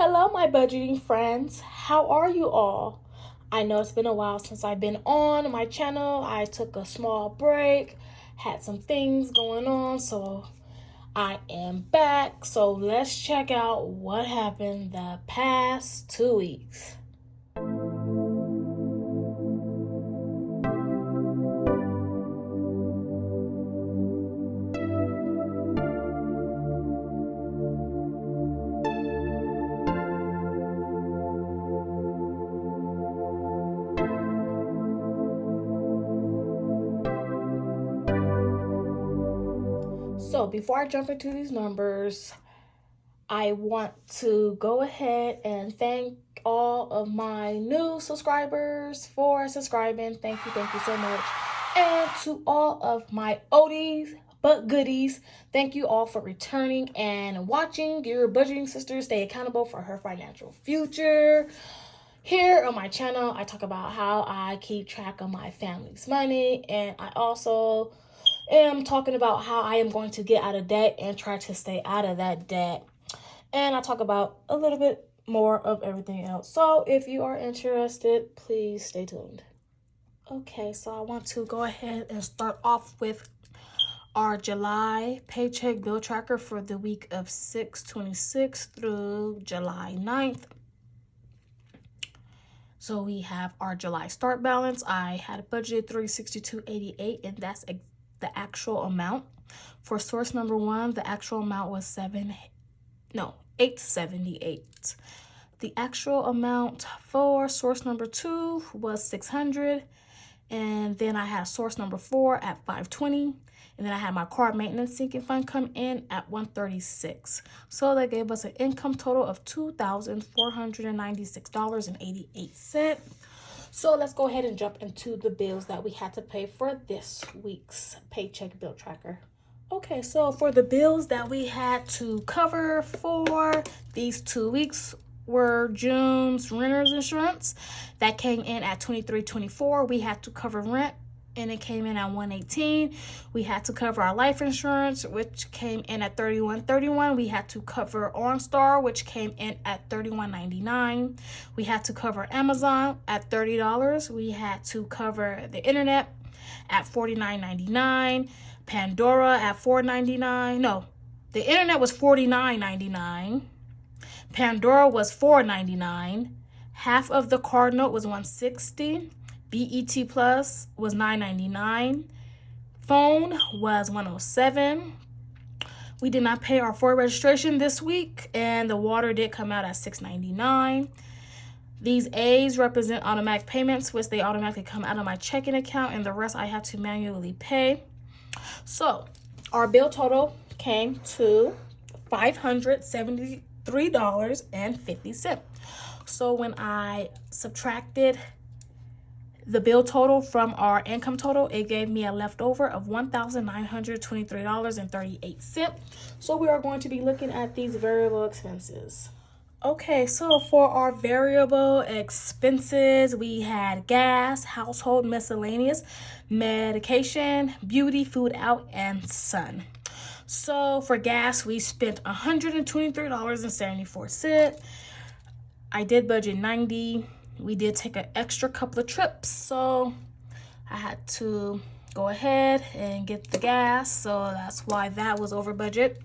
Hello, my budgeting friends. How are you all? I know it's been a while since I've been on my channel. I took a small break, had some things going on, so I am back. So let's check out what happened the past 2 weeks. So before I jump into these numbers, I want to go ahead and thank all of my new subscribers for subscribing. Thank you so much. And to all of my oldies but goodies, thank you all for returning and watching your budgeting sister stay accountable for her financial future. Here on my channel, I talk about how I keep track of my family's money, and I also am talking about how I am going to get out of debt and try to stay out of that debt. And I talk about a little bit more of everything else. So if you are interested, please stay tuned. Okay, so I want to go ahead and start off with our July paycheck bill tracker for the week of 6/26 through July 9th. So we have our July start balance. I had budgeted $362.88, and that's the actual amount. For source number 1, the actual amount was $878. The actual amount for source number 2 was $600, and then I had source number 4 at $520, and then I had my car maintenance sinking fund come in at $136. So that gave us an income total of $2,496.88. So let's go ahead and jump into the bills that we had to pay for this week's paycheck bill tracker. Okay, so for the bills that we had to cover for these 2 weeks were June's renter's insurance. That came in at $23.24. We had to cover rent, and it came in at $118. We had to cover our life insurance, which came in at $31.31. We had to cover OnStar, which came in at $31.99. We had to cover Amazon at $30. We had to cover the internet at $49.99. Pandora at $4.99. No, the internet was $49.99. Pandora was $4.99. Half of the card note was $160. BET Plus was $9.99. Phone was $107. We did not pay our Ford registration this week, and the water did come out at $6.99. These A's represent automatic payments, which they automatically come out of my checking account, and the rest I have to manually pay. So our bill total came to $573.50. So when I subtracted the bill total from our income total, it gave me a leftover of $1,923.38. So we are going to be looking at these variable expenses. Okay, so for our variable expenses, we had gas, household miscellaneous, medication, beauty, food out, and sun. So for gas, we spent $123.74. I did budget $90. We did take an extra couple of trips, so I had to go ahead and get the gas, so that's why that was over budget.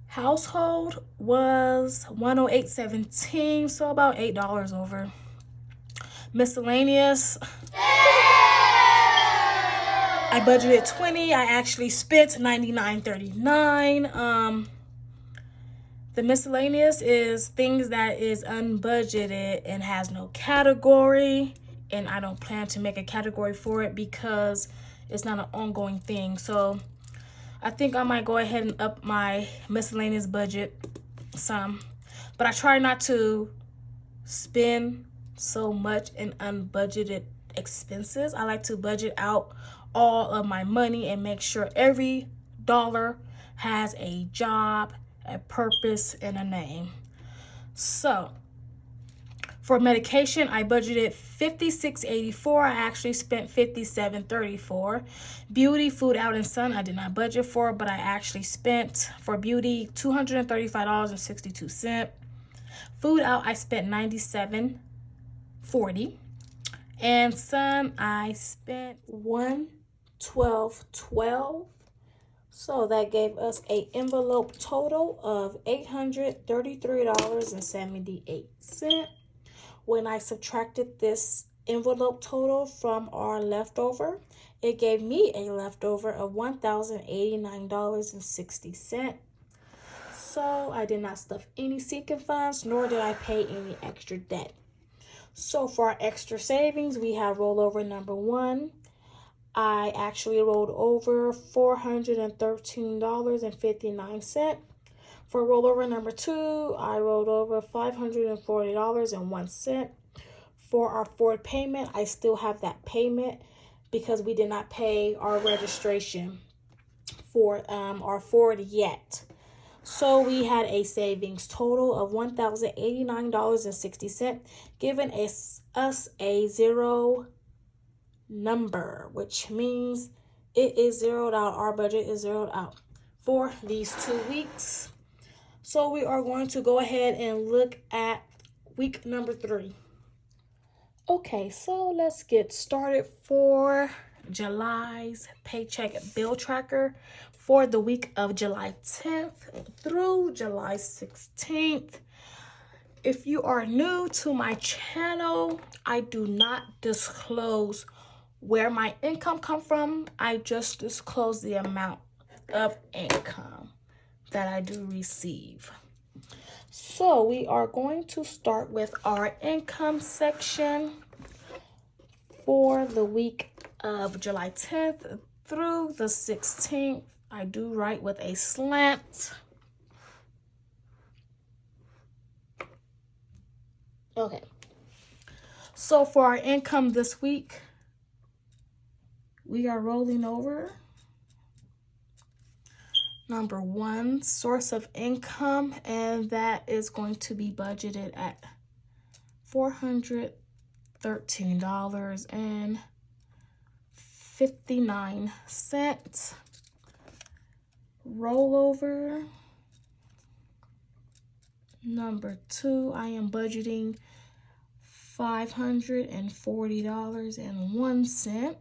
Household was $108.17, so about $8 over. Miscellaneous, I budgeted $20. I actually spent $99.39. The miscellaneous is things that is unbudgeted and has no category, and I don't plan to make a category for it because it's not an ongoing thing. So I think I might go ahead and up my miscellaneous budget some, but I try not to spend so much in unbudgeted expenses. I like to budget out all of my money and make sure every dollar has a job, a purpose, and a name. So For medication, I budgeted $56.84. I actually spent $57.34. Beauty, food out, and sun, I did not budget for, but I actually spent for beauty $235.62. Food out, I spent $97.40. And sun, I spent $112.12. So that gave us an envelope total of $833.78. When I subtracted this envelope total from our leftover, it gave me a leftover of $1,089.60. So I did not stuff any sinking funds, nor did I pay any extra debt. So for our extra savings, we have rollover number 1. I actually rolled over $413.59. For rollover number 2, I rolled over $540.01. For our Ford payment, I still have that payment because we did not pay our registration for our Ford yet. So we had a savings total of $1,089.60, giving us a zero number, which means it is zeroed out. Our budget is zeroed out for these 2 weeks. So we are going to go ahead and look at week number 3. Okay, so let's get started for July's paycheck bill tracker for the week of July 10th through July 16th. If you are new to my channel, I do not disclose where my income comes from. I just disclose the amount of income that I do receive. So we are going to start with our income section for the week of July 10th through the 16th. I do write with a slant. Okay. So for our income this week, we are rolling over number 1, source of income, and that is going to be budgeted at $413.59. Rollover number 2, I am budgeting $540.01.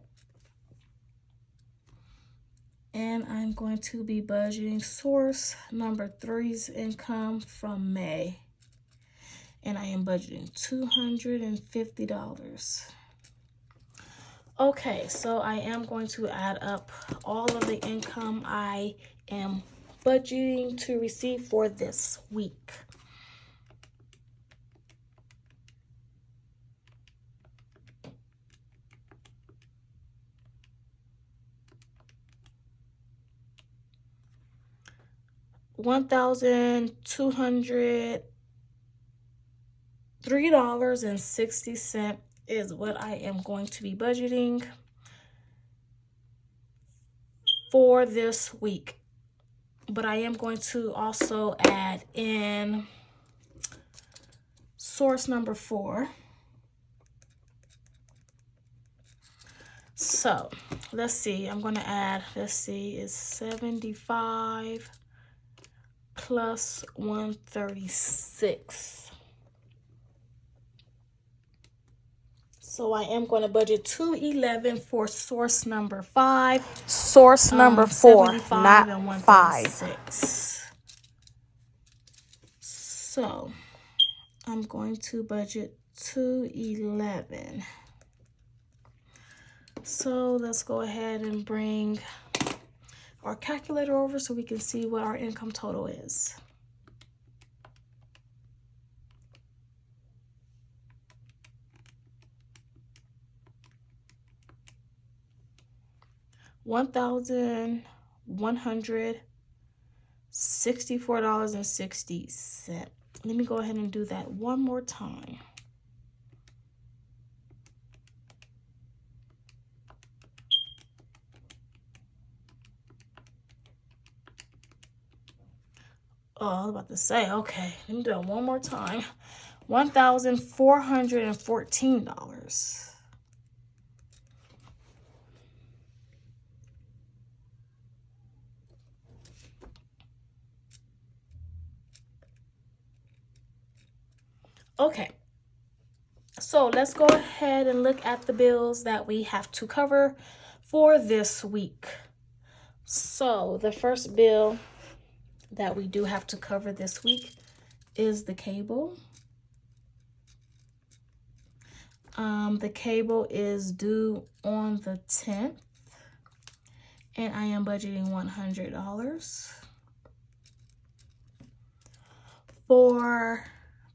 And I'm going to be budgeting source number 3's income from May. And I am budgeting $250. Okay, so I am going to add up all of the income I am budgeting to receive for this week. $1,203.60 is what I am going to be budgeting for this week. But I am going to also add in source number 4. So let's see, I'm going to add, let's see, it's 75 plus 136. So I am going to budget $211 for source number 5. Source number 4, not 5. So I'm going to budget $211. So let's go ahead and bring our calculator over so we can see what our income total is. $1,164.60. Let me go ahead and do that one more time. Oh, I was about to say, okay, let me do it one more time. $1,414. Okay, so let's go ahead and look at the bills that we have to cover for this week. So the first bill that we do have to cover this week is the cable. The cable is due on the 10th, and I am budgeting $100. For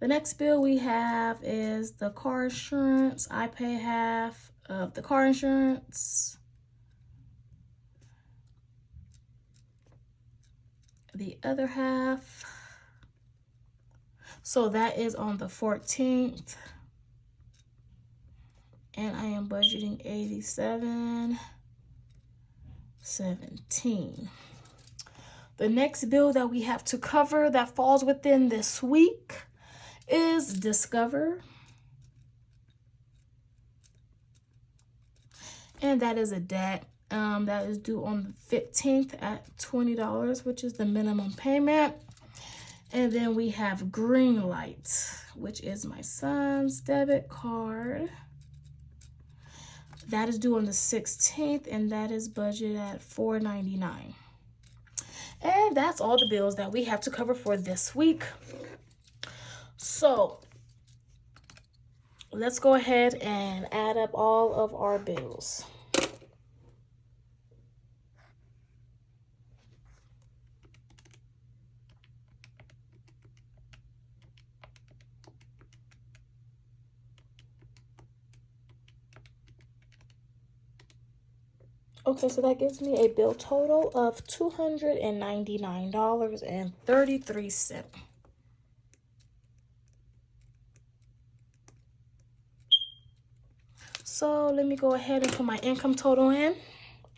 the next bill we have is the car insurance. I pay half of the car insurance. The other half. So that is on the 14th. And I am budgeting $87.17. The next bill that we have to cover that falls within this week is Discover. And that is a debt that is due on the 15th at $20, which is the minimum payment. And then we have Greenlight, which is my son's debit card. That is due on the 16th, and that is budgeted at $4.99. And that's all the bills that we have to cover for this week. So let's go ahead and add up all of our bills. Okay, so that gives me a bill total of $299.33. So let me go ahead and put my income total in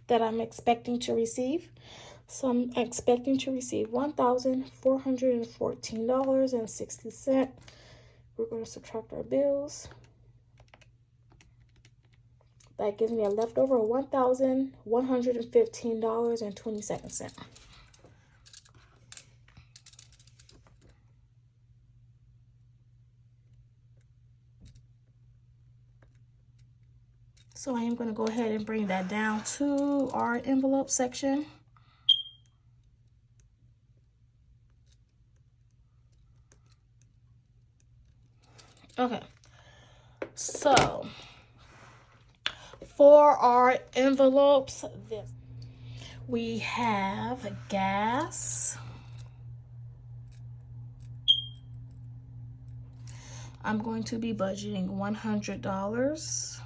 that I'm expecting to receive. So I'm expecting to receive $1,414.60. We're going to subtract our bills. That gives me a leftover of $1,115.27. So I am going to go ahead and bring that down to our envelope section. Okay, so for our envelopes, we have gas. I'm going to be budgeting $100.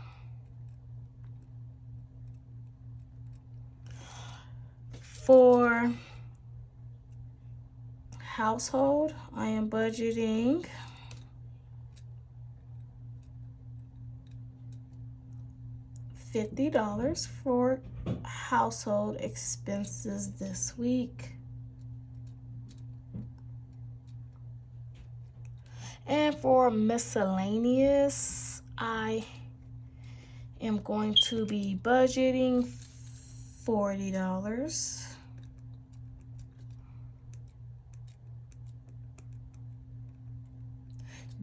For household, I am budgeting $50 for household expenses this week. And for miscellaneous, I am going to be budgeting $40.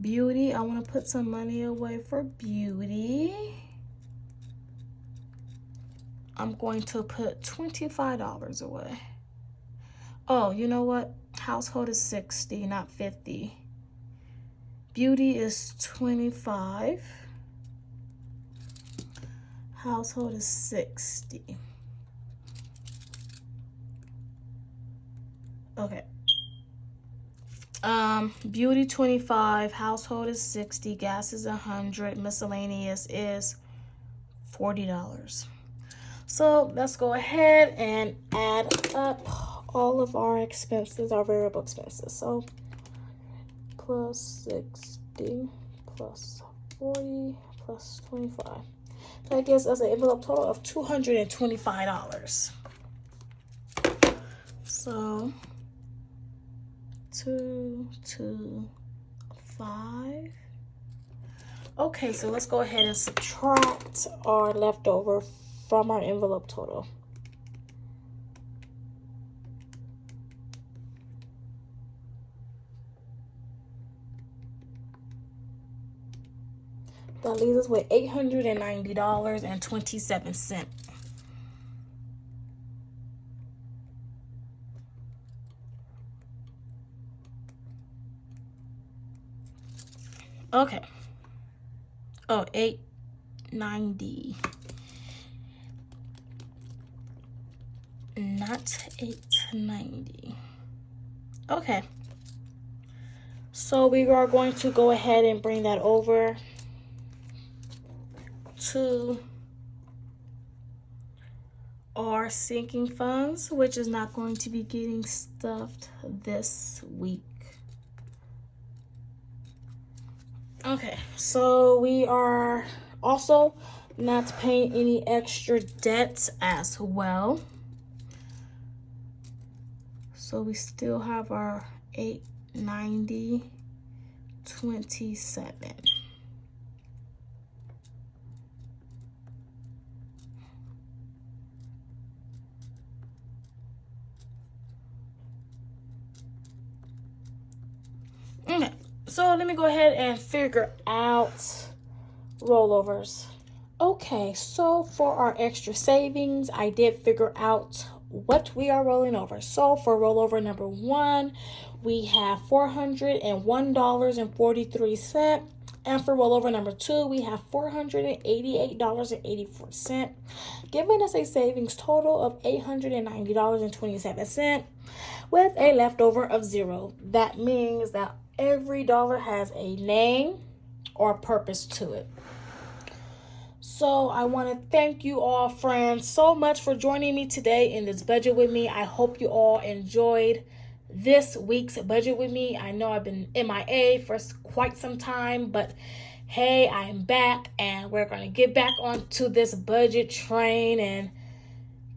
Beauty, I want to put some money away for beauty. I'm going to put $25 away. Oh, you know what? Household is $60, not $50. Beauty is $25. Household is $60. Okay. Beauty $25, household is $60, gas is $100, miscellaneous is $40. So let's go ahead and add up all of our expenses, our variable expenses. So plus 60 plus 40 plus 25. That gives us an envelope total of $225. So 225. 5. Okay, so let's go ahead and subtract our leftover from our envelope total. That leaves us with $890.27. Okay. Oh, $890. Not $890. Okay. So we are going to go ahead and bring that over to our sinking funds, which is not going to be getting stuffed this week. Okay, so we are also not paying any extra debts as well. So we still have our $890.27. Okay, so let me go ahead and figure out rollovers. Okay, so for our extra savings, I did figure out what we are rolling over. So for rollover number 1, we have $401.43. And for rollover number 2, we have $488.84, giving us a savings total of $890.27 with a leftover of 0. That means that every dollar has a name or purpose to it. So I want to thank you all, friends, so much for joining me today in this Budget With Me. I hope you all enjoyed this week's Budget With Me. I know I've been MIA for quite some time, but hey, I'm back and we're going to get back onto this budget train and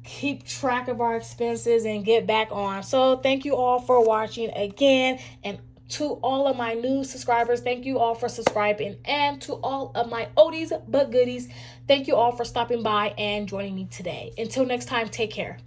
keep track of our expenses and get back on. So thank you all for watching again, and to all of my new subscribers, thank you all for subscribing, and to all of my oldies but goodies, thank you all for stopping by and joining me today. Until next time, take care.